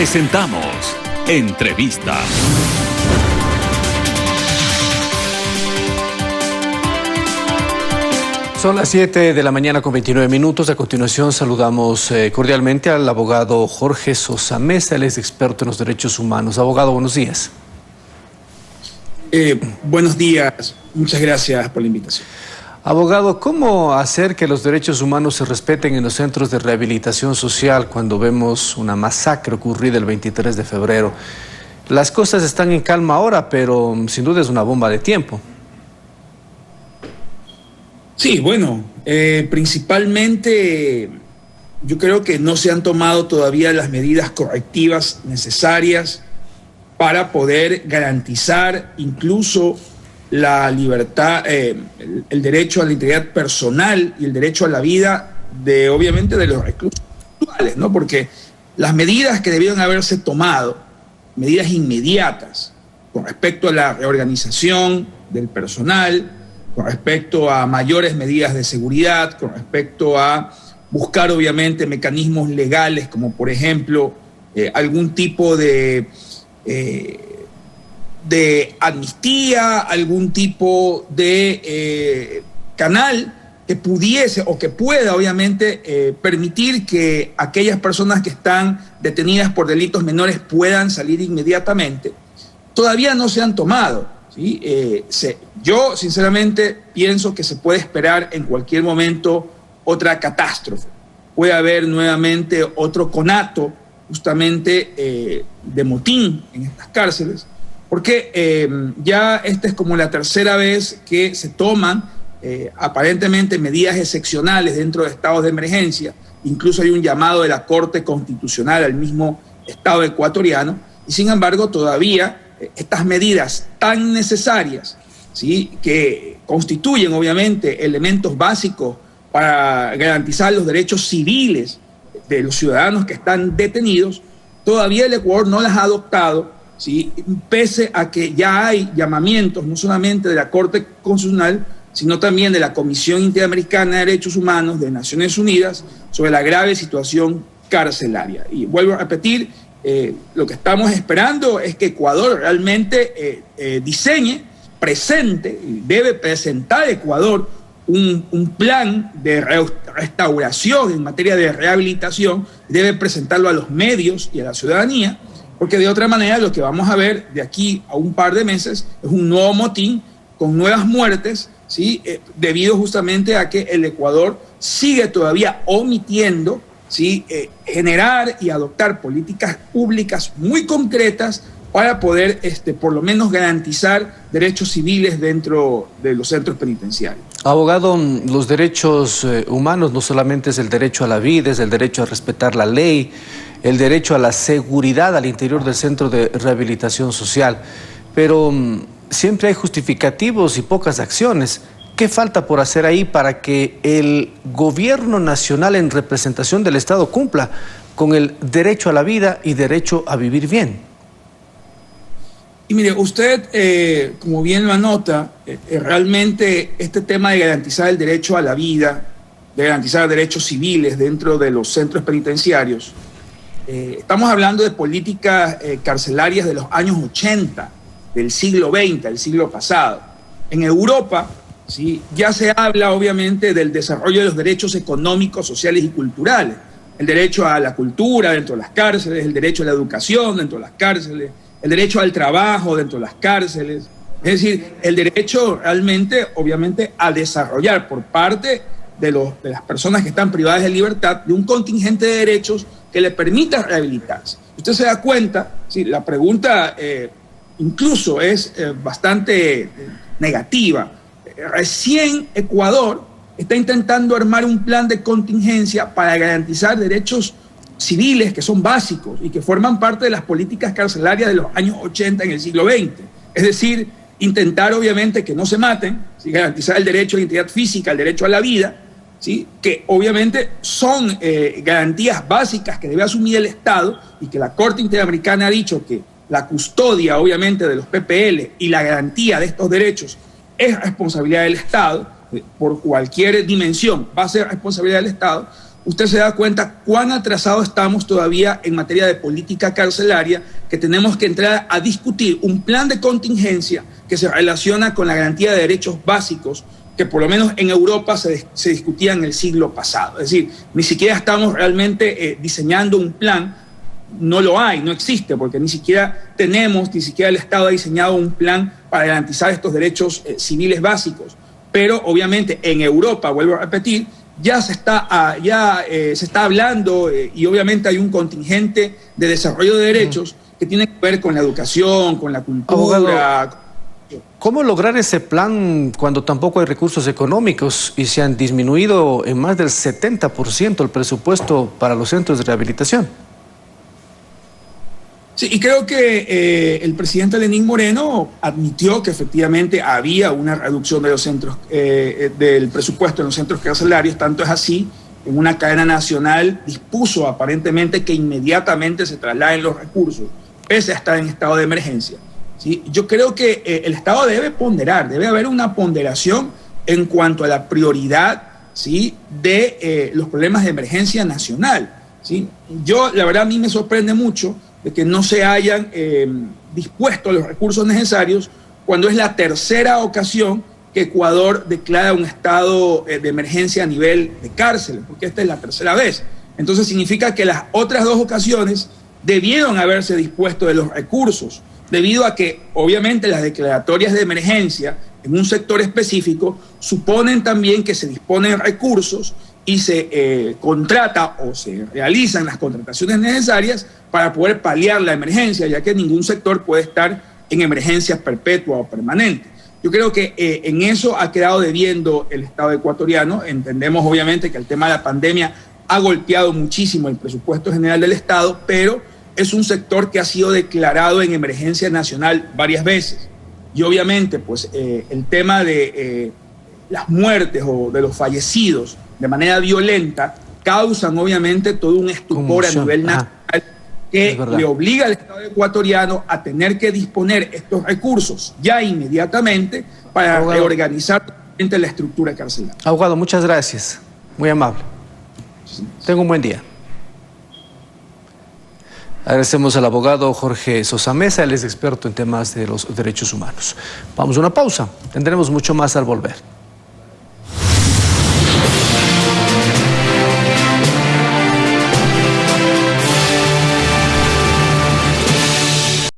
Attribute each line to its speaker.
Speaker 1: Presentamos Entrevista.
Speaker 2: Son las 7 de la mañana con 29 minutos. A continuación saludamos cordialmente al abogado Jorge Sosa Mesa. Él es experto en los derechos humanos. Abogado, buenos días.
Speaker 3: Buenos días. Muchas gracias por la invitación.
Speaker 2: Abogado, ¿cómo hacer que los derechos humanos se respeten en los centros de rehabilitación social cuando vemos una masacre ocurrida el 23 de febrero? Las cosas están en calma ahora, pero sin duda es una bomba de tiempo.
Speaker 3: Sí, bueno, principalmente yo creo que no se han tomado todavía las medidas correctivas necesarias para poder garantizar incluso la libertad, el derecho a la integridad personal y el derecho a la vida de, obviamente, de los reclusos actuales, ¿no? Porque las medidas que debieron haberse tomado, medidas inmediatas con respecto a la reorganización del personal, con respecto a mayores medidas de seguridad, con respecto a buscar obviamente mecanismos legales como por ejemplo algún tipo de amnistía, algún tipo de canal que pudiese o que pueda obviamente permitir que aquellas personas que están detenidas por delitos menores puedan salir inmediatamente, todavía no se han tomado. ¿Sí? Yo sinceramente pienso que se puede esperar en cualquier momento otra catástrofe. Puede haber nuevamente otro conato justamente de motín en estas cárceles, porque ya esta es como la tercera vez que se toman aparentemente medidas excepcionales dentro de estados de emergencia. Incluso hay un llamado de la Corte Constitucional al mismo Estado ecuatoriano, y sin embargo todavía estas medidas tan necesarias, ¿sí?, que constituyen obviamente elementos básicos para garantizar los derechos civiles de los ciudadanos que están detenidos, todavía el Ecuador no las ha adoptado, ¿sí?, pese a que ya hay llamamientos no solamente de la Corte Constitucional, sino también de la Comisión Interamericana de Derechos Humanos de Naciones Unidas sobre la grave situación carcelaria. Y vuelvo a repetir, lo que estamos esperando es que Ecuador realmente diseñe, presente, debe presentar Ecuador un plan de restauración en materia de rehabilitación, debe presentarlo a los medios y a la ciudadanía, porque de otra manera lo que vamos a ver de aquí a un par de meses es un nuevo motín con nuevas muertes, ¿sí?, debido justamente a que el Ecuador sigue todavía omitiendo, ¿sí?, generar y adoptar políticas públicas muy concretas para poder por lo menos garantizar derechos civiles dentro de los centros penitenciarios.
Speaker 2: Abogado, los derechos humanos no solamente es el derecho a la vida, es el derecho a respetar la ley, el derecho a la seguridad al interior del centro de rehabilitación social, pero siempre hay justificativos y pocas acciones. ¿Qué falta por hacer ahí para que el gobierno nacional en representación del Estado cumpla con el derecho a la vida y derecho a vivir bien?
Speaker 3: Y mire, usted, como bien lo anota, realmente este tema de garantizar el derecho a la vida, de garantizar derechos civiles dentro de los centros penitenciarios, estamos hablando de políticas carcelarias de los años 80, del siglo XX, del siglo pasado. En Europa, ¿sí?, ya se habla obviamente del desarrollo de los derechos económicos, sociales y culturales. El derecho a la cultura dentro de las cárceles, el derecho a la educación dentro de las cárceles, el derecho al trabajo dentro de las cárceles. Es decir, el derecho realmente, obviamente, a desarrollar por parte de las personas que están privadas de libertad de un contingente de derechos que le permita rehabilitarse. Usted se da cuenta, ¿sí?, la pregunta incluso es bastante negativa. Recién Ecuador está intentando armar un plan de contingencia para garantizar derechos civiles que son básicos y que forman parte de las políticas carcelarias de los años 80 en el siglo XX. Es decir, intentar obviamente que no se maten, ¿sí?, garantizar el derecho a la integridad física, el derecho a la vida, ¿sí?, que obviamente son garantías básicas que debe asumir el Estado y que la Corte Interamericana ha dicho que la custodia obviamente de los PPL y la garantía de estos derechos es responsabilidad del Estado, por cualquier dimensión va a ser responsabilidad del Estado. usted se da cuenta cuán atrasados estamos todavía en materia de política carcelaria, que tenemos que entrar a discutir un plan de contingencia que se relaciona con la garantía de derechos básicos que por lo menos en Europa se discutía en el siglo pasado. Es decir, ni siquiera estamos realmente diseñando un plan, no lo hay, no existe, porque ni siquiera el Estado ha diseñado un plan para garantizar estos derechos civiles básicos. Pero obviamente en Europa, vuelvo a repetir, ya se está hablando y obviamente hay un contingente de desarrollo de derechos que tiene que ver con la educación, con la cultura.
Speaker 2: Abogado, ¿cómo lograr ese plan cuando tampoco hay recursos económicos y se han disminuido en más del 70% el presupuesto para los centros de rehabilitación?
Speaker 3: Sí, y creo que el presidente Lenín Moreno admitió que efectivamente había una reducción de los centros, del presupuesto en los centros carcelarios. Tanto es así, en una cadena nacional dispuso aparentemente que inmediatamente se trasladen los recursos, pese a estar en estado de emergencia. ¿Sí? Yo creo que el Estado debe ponderar, debe haber una ponderación en cuanto a la prioridad, ¿sí?, de los problemas de emergencia nacional. ¿Sí? Yo, la verdad, a mí me sorprende mucho de que no se hayan dispuesto los recursos necesarios cuando es la tercera ocasión que Ecuador declara un estado de emergencia a nivel de cárcel, porque esta es la tercera vez. Entonces significa que las otras dos ocasiones debieron haberse dispuesto de los recursos, debido a que obviamente las declaratorias de emergencia en un sector específico suponen también que se disponen recursos y se contrata o se realizan las contrataciones necesarias para poder paliar la emergencia, ya que ningún sector puede estar en emergencia perpetua o permanente. Yo creo que en eso ha quedado debiendo el Estado ecuatoriano. Entendemos obviamente que el tema de la pandemia ha golpeado muchísimo el presupuesto general del Estado, pero es un sector que ha sido declarado en emergencia nacional varias veces. Y obviamente pues el tema de las muertes o de los fallecidos de manera violenta causan obviamente todo un estupor a nivel nacional que le obliga al Estado ecuatoriano a tener que disponer estos recursos ya inmediatamente para reorganizar la estructura carcelaria.
Speaker 2: Abogado, muchas gracias. Muy amable. Tenga un buen día. Agradecemos al abogado Jorge Sosa Mesa, él es experto en temas de los derechos humanos. Vamos a una pausa, tendremos mucho más al volver.